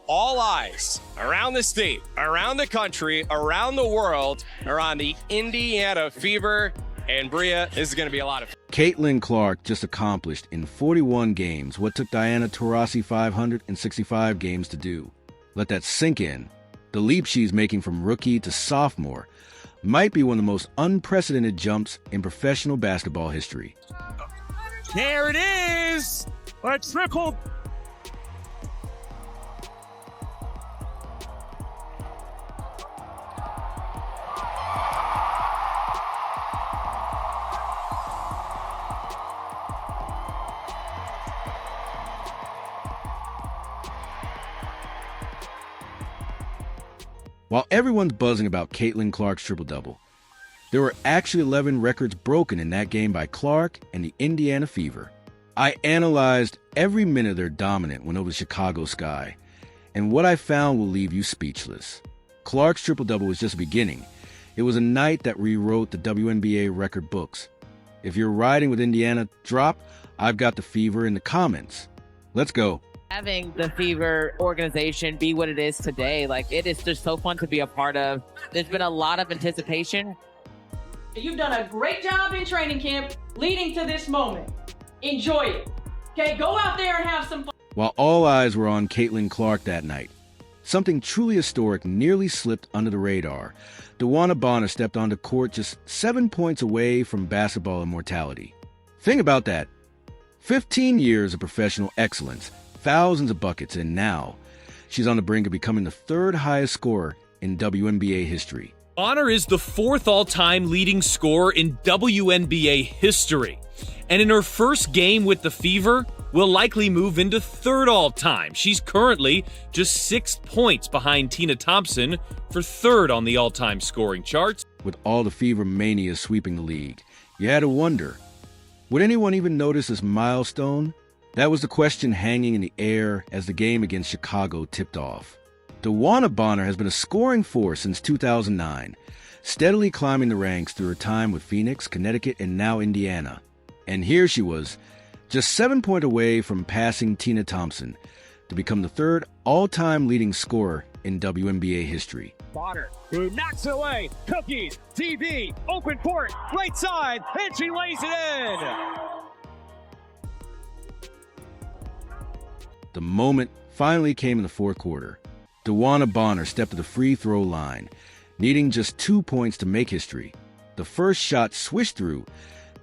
all eyes around the state, around the country, around the world are on the Indiana Fever. And Bria, this is going to be a lot of fun. Caitlin Clark just accomplished in 41 games what took Diana Taurasi 565 games to do. Let that sink in. The leap she's making from rookie to sophomore might be one of the most unprecedented jumps in professional basketball history. There it is! A triple. While everyone's buzzing about Caitlin Clark's triple-double, there were actually 11 records broken in that game by Clark and the Indiana Fever. I analyzed every minute of their dominance went over the Chicago sky, and what I found will leave you speechless. Clark's triple-double was just a beginning. It was a night that rewrote the WNBA record books. If you're riding with Indiana, drop "I've got the Fever" in the comments. Let's go. Having the Fever organization be what it is today, like, it is just so fun to be a part of. There's been a lot of anticipation. You've done a great job in training camp leading to this moment. Enjoy it. Okay, go out there and have some fun. While all eyes were on Caitlin Clark that night, something truly historic nearly slipped under the radar. DeWanna Bonner stepped onto court just 7 points away from basketball immortality. Think about that. 15 years of professional excellence, thousands of buckets, and now she's on the brink of becoming the third highest scorer in WNBA history. Bonner is the fourth all-time leading scorer in WNBA history. And in her first game with the Fever, will likely move into third all-time. She's currently just 6 points behind Tina Thompson for third on the all-time scoring charts. With all the Fever mania sweeping the league, you had to wonder, would anyone even notice this milestone? That was the question hanging in the air as the game against Chicago tipped off. DeWanna Bonner has been a scoring force since 2009, steadily climbing the ranks through her time with Phoenix, Connecticut, and now Indiana. And here she was, just 7 points away from passing Tina Thompson to become the third all-time leading scorer in WNBA history. Bonner, who knocks it away, cookies, TV, open court, right side, and she lays it in! The moment finally came in the fourth quarter. DeWanna Bonner stepped to the free throw line, needing just 2 points to make history. The first shot swished through,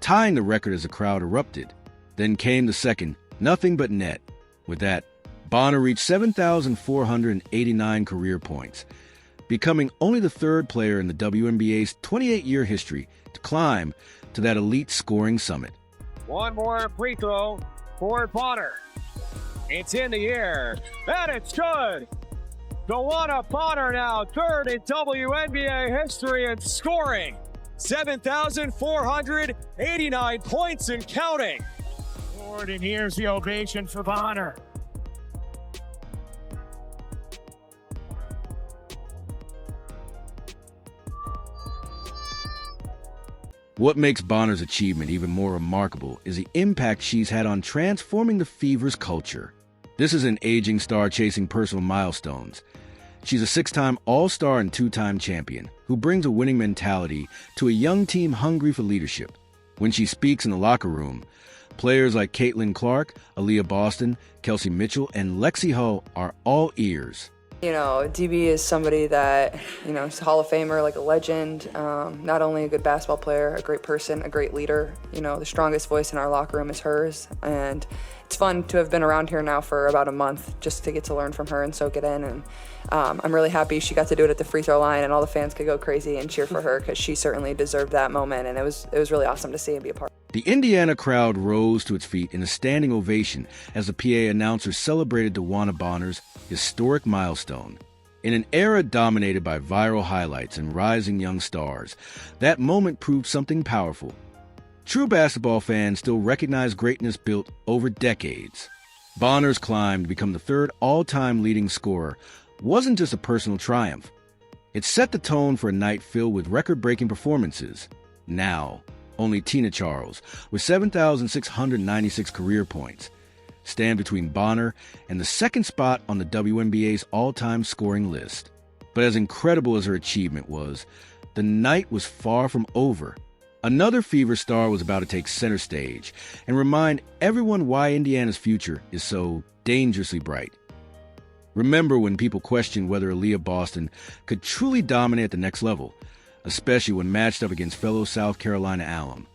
tying the record as the crowd erupted. Then came the second, nothing but net. With that, Bonner reached 7,489 career points, becoming only the third player in the WNBA's 28-year history to climb to that elite scoring summit. One more free throw for Bonner. It's in the air, and it's good. DeWanna Bonner now third in WNBA history in scoring. 7,489 points and counting. Lord, and here's the ovation for Bonner. What makes Bonner's achievement even more remarkable is the impact she's had on transforming the Fever's culture. This is an aging star chasing personal milestones. She's a 6-time All-Star and 2-time champion who brings a winning mentality to a young team hungry for leadership. When she speaks in the locker room, players like Caitlin Clark, Aaliyah Boston, Kelsey Mitchell, and Lexi Hull are all ears. You know, DB is somebody that, you know, is a Hall of Famer, like a legend, not only a good basketball player, a great person, a great leader. You know, the strongest voice in our locker room is hers, and it's fun to have been around here now for about a month just to get to learn from her and soak it in. And I'm really happy she got to do it at the free throw line and all the fans could go crazy and cheer for her because she certainly deserved that moment, and it was really awesome to see and be a part. The Indiana crowd rose to its feet in a standing ovation as the PA announcer celebrated DeWanna Bonner's historic milestone. In an era dominated by viral highlights and rising young stars, that moment proved something powerful. True basketball fans still recognize greatness built over decades. Bonner's climb to become the third all-time leading scorer wasn't just a personal triumph. It set the tone for a night filled with record-breaking performances. Now, only Tina Charles, with 7,696 career points, stand between Bonner and the second spot on the WNBA's all-time scoring list. But as incredible as her achievement was, the night was far from over. Another Fever star was about to take center stage and remind everyone why Indiana's future is so dangerously bright. Remember when people questioned whether Aaliyah Boston could truly dominate at the next level, especially when matched up against fellow South Carolina alum,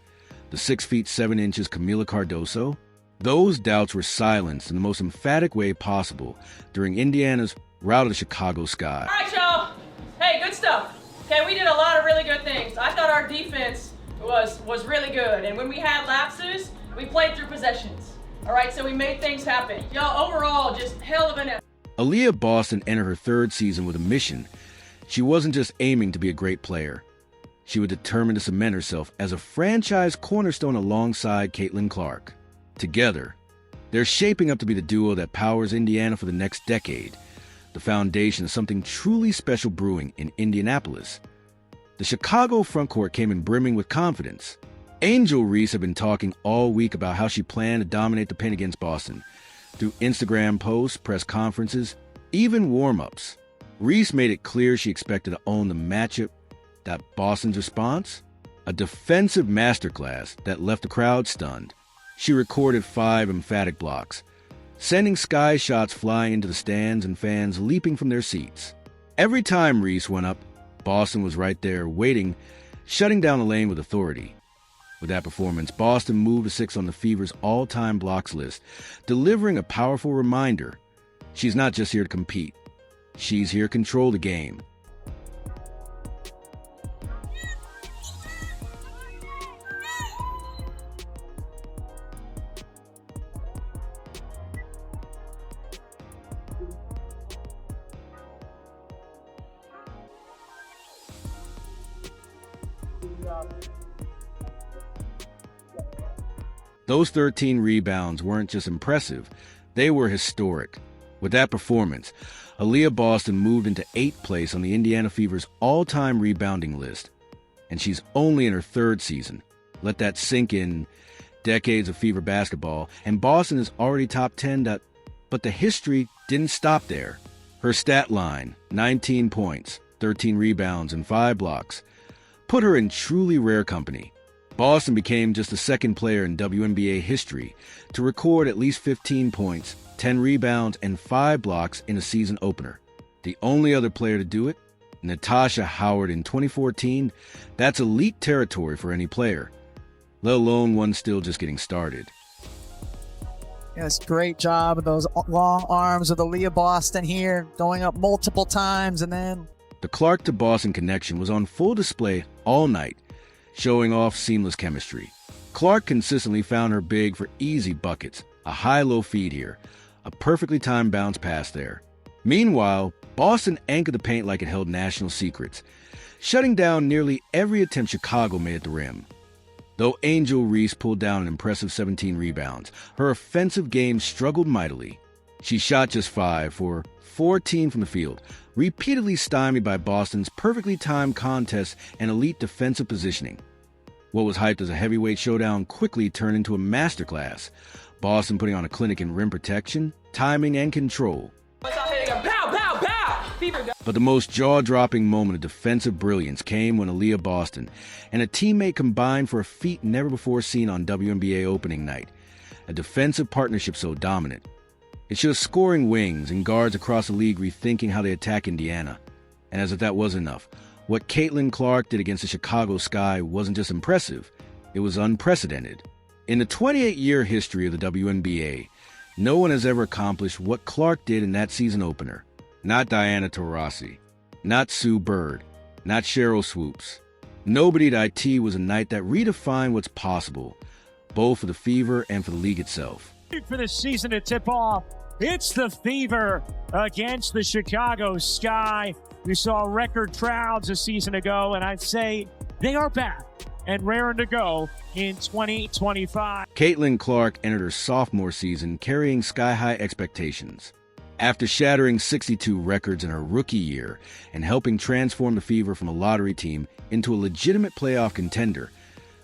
the 6 feet 7 inches Camila Cardoso? Those doubts were silenced in the most emphatic way possible during Indiana's rout of the Chicago Sky. All right, y'all. Hey, good stuff. Okay, we did a lot of really good things. I thought our defense was really good, and when we had lapses, we played through possessions. All right, so we made things happen. Y'all, overall, just hell of an effort. Aaliyah Boston entered her third season with a mission. She wasn't just aiming to be a great player. She was determined to cement herself as a franchise cornerstone alongside Caitlin Clark. Together, they're shaping up to be the duo that powers Indiana for the next decade, the foundation of something truly special brewing in Indianapolis. The Chicago frontcourt came in brimming with confidence. Angel Reese had been talking all week about how she planned to dominate the paint against Boston, through Instagram posts, press conferences, even warm-ups. Reese made it clear she expected to own the matchup. That Boston's response? A defensive masterclass that left the crowd stunned. She recorded 5 emphatic blocks, sending sky shots flying into the stands and fans leaping from their seats. Every time Reese went up, Boston was right there, waiting, shutting down the lane with authority. With that performance, Boston moved to 6 on the Fever's all-time blocks list, delivering a powerful reminder. She's not just here to compete. She's here to control the game. Those 13 rebounds weren't just impressive, they were historic. With that performance, Aaliyah Boston moved into 8th place on the Indiana Fever's all-time rebounding list. And she's only in her 3rd season. Let that sink in. Decades of Fever basketball, and Boston is already top 10. But the history didn't stop there. Her stat line, 19 points, 13 rebounds, and 5 blocks, put her in truly rare company. Boston became just the 2nd player in WNBA history to record at least 15 points, 10 rebounds, and 5 blocks in a season opener. The only other player to do it, Natasha Howard in 2014, that's elite territory for any player, let alone one still just getting started. Yes, great job of those long arms of Aaliyah Boston here, going up multiple times, and then The Clark to Boston connection was on full display all night, showing off seamless chemistry. Clark consistently found her big for easy buckets, a high-low feed here, a perfectly timed bounce pass there. Meanwhile, Boston anchored the paint like it held national secrets, shutting down nearly every attempt Chicago made at the rim. Though Angel Reese pulled down an impressive 17 rebounds, her offensive game struggled mightily. She shot just 5 for 14 from the field, repeatedly stymied by Boston's perfectly timed contests and elite defensive positioning. What was hyped as a heavyweight showdown quickly turned into a masterclass, Boston putting on a clinic in rim protection, timing, and control. But the most jaw-dropping moment of defensive brilliance came when Aaliyah Boston and a teammate combined for a feat never before seen on WNBA opening night, a defensive partnership so dominant. It shows scoring wings and guards across the league rethinking how they attack Indiana. And as if that wasn't enough, what Caitlin Clark did against the Chicago Sky wasn't just impressive, it was unprecedented. In the 28-year history of the WNBA, no one has ever accomplished what Clark did in that season opener. Not Diana Taurasi, not Sue Bird, not Cheryl Swoops. Nobody at IT was a night that redefined what's possible, both for the Fever and for the league itself. For the season to tip off, it's the Fever against the Chicago Sky. We saw record crowds a season ago, and I'd say they are back and raring to go in 2025. Caitlin Clark entered her sophomore season carrying sky-high expectations. After shattering 62 records in her rookie year and helping transform the Fever from a lottery team into a legitimate playoff contender,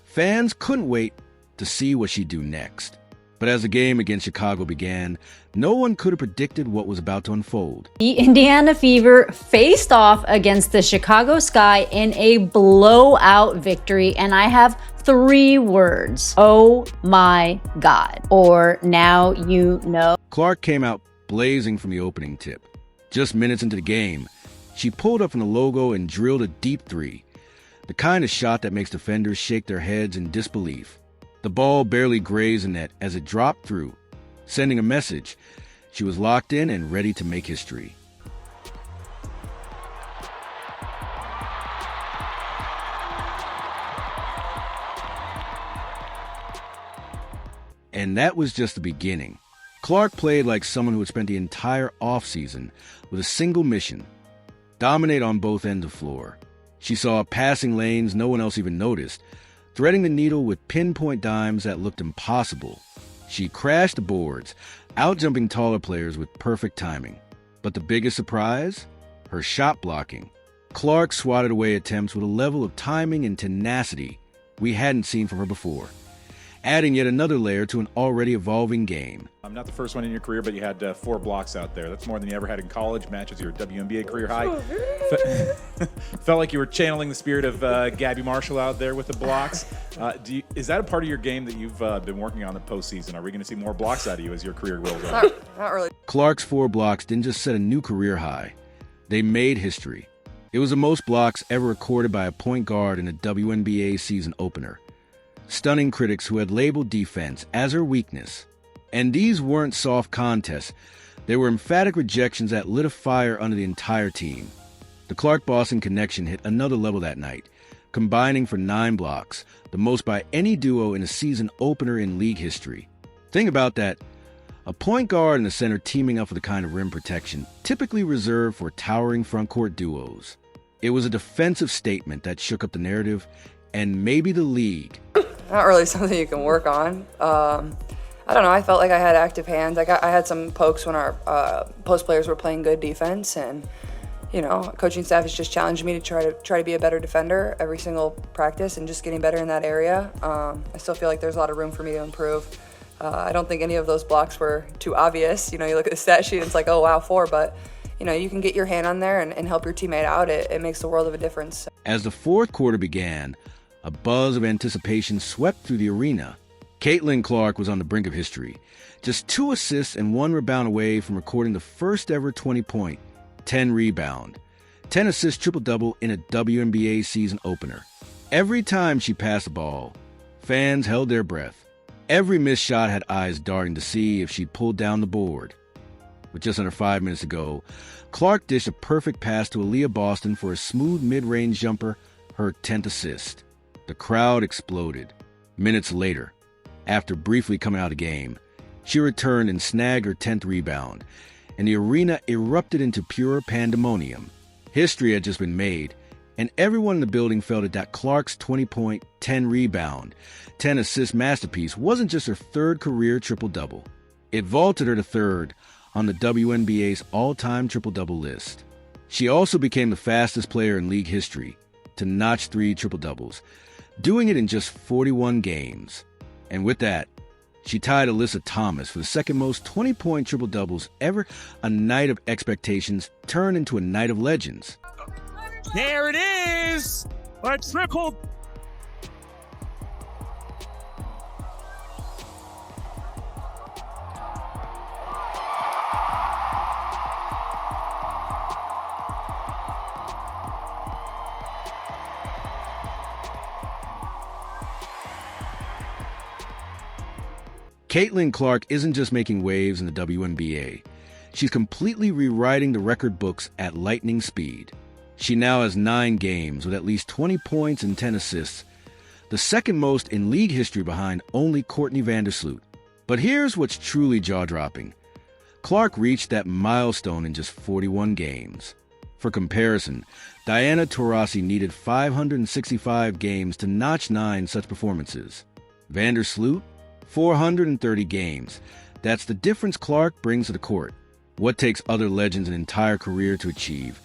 fans couldn't wait to see what she'd do next. But as the game against Chicago began, no one could have predicted what was about to unfold. The Indiana Fever faced off against the Chicago Sky in a blowout victory, and I have 3 words. Oh my God. Or now you know. Clark came out blazing from the opening tip. Just minutes into the game, she pulled up from the logo and drilled a deep 3. The kind of shot that makes defenders shake their heads in disbelief. The ball barely grazed the net as it dropped through, sending a message. She was locked in and ready to make history. And that was just the beginning. Clark played like someone who had spent the entire offseason with a single mission: dominate on both ends of the floor. She saw passing lanes no one else even noticed, threading the needle with pinpoint dimes that looked impossible. She crashed the boards, outjumping taller players with perfect timing. But the biggest surprise? Her shot blocking. Clark swatted away attempts with a level of timing and tenacity we hadn't seen from her before, adding yet another layer to an already evolving game. I'm not the first one in your career, but you had 4 blocks out there. That's more than you ever had in college. Matches your WNBA career high. Felt like you were channeling the spirit of Gabby Marshall out there with the blocks. Is that a part of your game that you've been working on the postseason? Are we going to see more blocks out of you as your career rolls on? Not really. Clark's 4 blocks didn't just set a new career high. They made history. It was the most blocks ever recorded by a point guard in a WNBA season opener, stunning critics who had labeled defense as her weakness. And these weren't soft contests. They were emphatic rejections that lit a fire under the entire team. The Clark-Boston connection hit another level that night, combining for 9 blocks, the most by any duo in a season opener in league history. Think about that. A point guard and a center teaming up for the kind of rim protection typically reserved for towering frontcourt duos. It was a defensive statement that shook up the narrative and maybe the league. Not really something you can work on. I don't know. I felt like I had active hands. I had some pokes when our post players were playing good defense, and coaching staff has just challenged me to try to be a better defender every single practice and just getting better in that area. I still feel like there's a lot of room for me to improve. I don't think any of those blocks were too obvious. You look at the stat sheet and it's like, oh wow, 4, but you can get your hand on there and help your teammate out. It makes the world of a difference. As the fourth quarter began, a buzz of anticipation swept through the arena. Caitlin Clark was on the brink of history, just 2 assists and 1 rebound away from recording the first ever 20-point, 10-rebound, 10-assist triple-double in a WNBA season opener. Every time she passed the ball, fans held their breath. Every missed shot had eyes darting to see if she'd pulled down the board. With just under 5 minutes to go, Clark dished a perfect pass to Aaliyah Boston for a smooth mid-range jumper, her 10th assist. The crowd exploded. Minutes later, after briefly coming out of the game, she returned and snagged her 10th rebound, and the arena erupted into pure pandemonium. History had just been made, and everyone in the building felt that Clark's 20-point, 10-rebound, 10-assist masterpiece wasn't just her 3rd career triple-double. It vaulted her to 3rd on the WNBA's all-time triple-double list. She also became the fastest player in league history to notch 3 triple-doubles, doing it in just 41 games. And with that, she tied Alyssa Thomas for the second most 20-point triple-doubles ever. A night of expectations turned into a night of legends. There it is! A triple. Caitlin Clark isn't just making waves in the WNBA. She's completely rewriting the record books at lightning speed. She now has 9 games with at least 20 points and 10 assists, the second most in league history behind only Courtney Vandersloot. But here's what's truly jaw-dropping. Clark reached that milestone in just 41 games. For comparison, Diana Taurasi needed 565 games to notch 9 such performances. Vandersloot, 430 games. That's the difference Clark brings to the court. What takes other legends an entire career to achieve,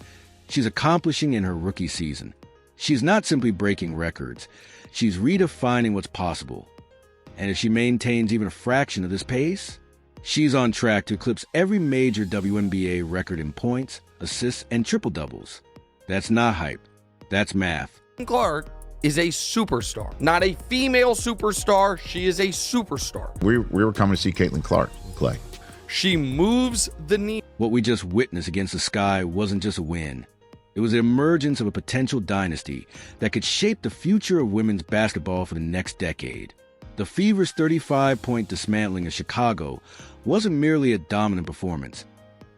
she's accomplishing in her rookie season. She's not simply breaking records. She's redefining what's possible. And if she maintains even a fraction of this pace, she's on track to eclipse every major WNBA record in points, assists, and triple-doubles. That's not hype. That's math. Clark is a superstar. Not a female superstar. She is a superstar. We were coming to see Caitlin Clark play. She moves the knee. What we just witnessed against the Sky wasn't just a win. It was the emergence of a potential dynasty that could shape the future of women's basketball for the next decade. The Fever's 35-point dismantling of Chicago wasn't merely a dominant performance.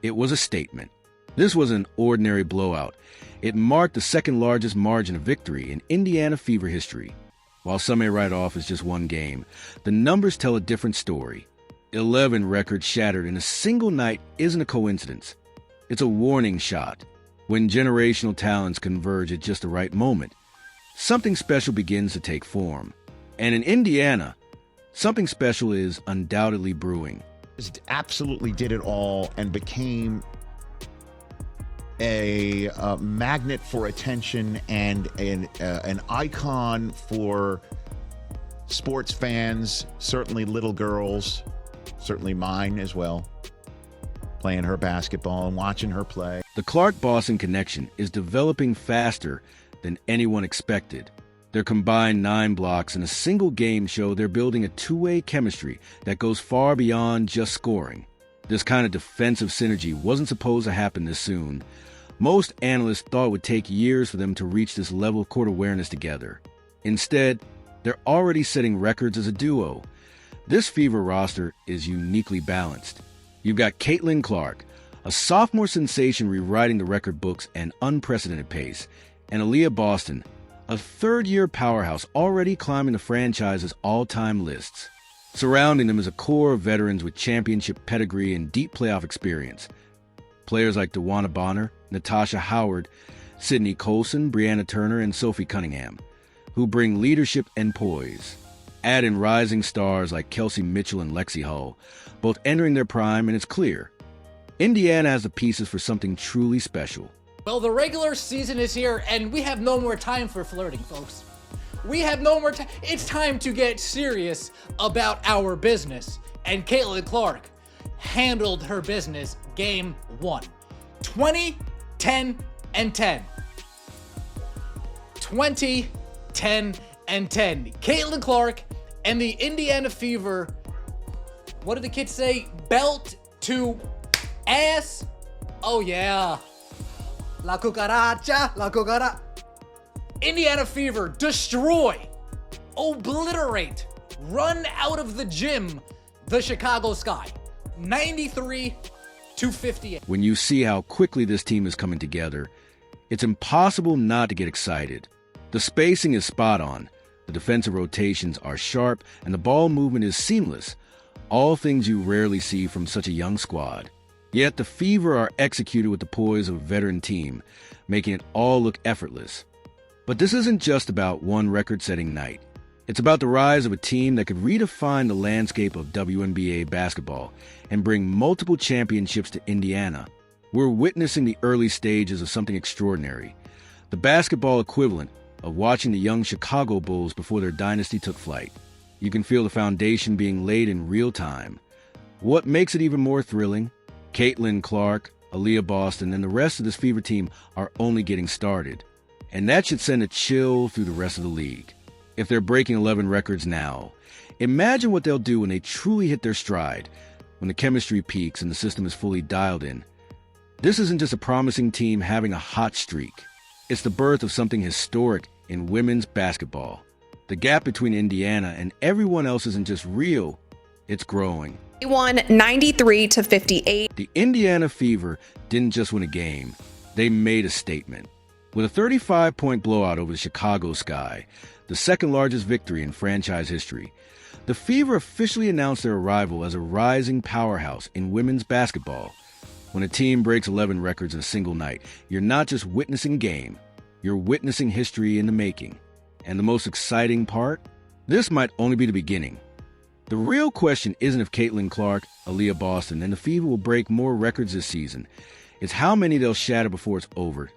It was a statement. This was an ordinary blowout. It marked the second-largest margin of victory in Indiana Fever history. While some may write off as just one game, the numbers tell a different story. 11 records shattered in a single night isn't a coincidence. It's a warning shot. When generational talents converge at just the right moment, something special begins to take form. And in Indiana, something special is undoubtedly brewing. Absolutely did it all and became a magnet for attention and an icon for sports fans, certainly little girls, certainly mine as well, playing her basketball and watching her play. The Clark-Boston connection is developing faster than anyone expected. Their combined 9 blocks in a single game show they're building a two-way chemistry that goes far beyond just scoring. This kind of defensive synergy wasn't supposed to happen this soon. Most analysts thought it would take years for them to reach this level of court awareness together. Instead, they're already setting records as a duo. This Fever roster is uniquely balanced. You've got Caitlin Clark, a sophomore sensation rewriting the record books at an unprecedented pace, and Aaliyah Boston, a third-year powerhouse already climbing the franchise's all-time lists. Surrounding them is a core of veterans with championship pedigree and deep playoff experience. Players like DeWanna Bonner, Natasha Howard, Sydney Colson, Brianna Turner, and Sophie Cunningham, who bring leadership and poise. Add in rising stars like Kelsey Mitchell and Lexi Hull, both entering their prime, and it's clear. Indiana has the pieces for something truly special. Well, the regular season is here, and we have no more time for flirting, folks. We have no more time. It's time to get serious about our business. And Caitlin Clark handled her business game 1. 20, 10, and 10. 20, 10, and 10. Caitlin Clark and the Indiana Fever, what did the kids say? Belt to ass? Oh, yeah. La cucaracha, la cucaracha. Indiana Fever destroy, obliterate, run out of the gym the Chicago Sky. 93-58. When you see how quickly this team is coming together, it's impossible not to get excited. The spacing is spot on, the defensive rotations are sharp, and the ball movement is seamless, all things you rarely see from such a young squad. Yet the Fever are executed with the poise of a veteran team, making it all look effortless. But this isn't just about one record-setting night. It's about the rise of a team that could redefine the landscape of WNBA basketball and bring multiple championships to Indiana. We're witnessing the early stages of something extraordinary, the basketball equivalent of watching the young Chicago Bulls before their dynasty took flight. You can feel the foundation being laid in real time. What makes it even more thrilling? Caitlin Clark, Aaliyah Boston, and the rest of this Fever team are only getting started. And that should send a chill through the rest of the league. If they're breaking 11 records now, imagine what they'll do when they truly hit their stride, when the chemistry peaks and the system is fully dialed in. This isn't just a promising team having a hot streak. It's the birth of something historic in women's basketball. The gap between Indiana and everyone else isn't just real, it's growing. They won 93-58. The Indiana Fever didn't just win a game, they made a statement. With a 35-point blowout over the Chicago Sky, the second largest victory in franchise history, the Fever officially announced their arrival as a rising powerhouse in women's basketball. When a team breaks 11 records in a single night, you're not just witnessing a game, you're witnessing history in the making. And the most exciting part? This might only be the beginning. The real question isn't if Caitlin Clark, Aaliyah Boston, and the Fever will break more records this season. It's how many they'll shatter before it's over.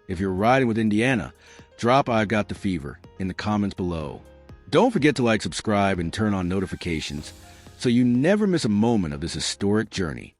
If you're riding with Indiana, drop "I've got the Fever" in the comments below. Don't forget to like, subscribe, and turn on notifications so you never miss a moment of this historic journey.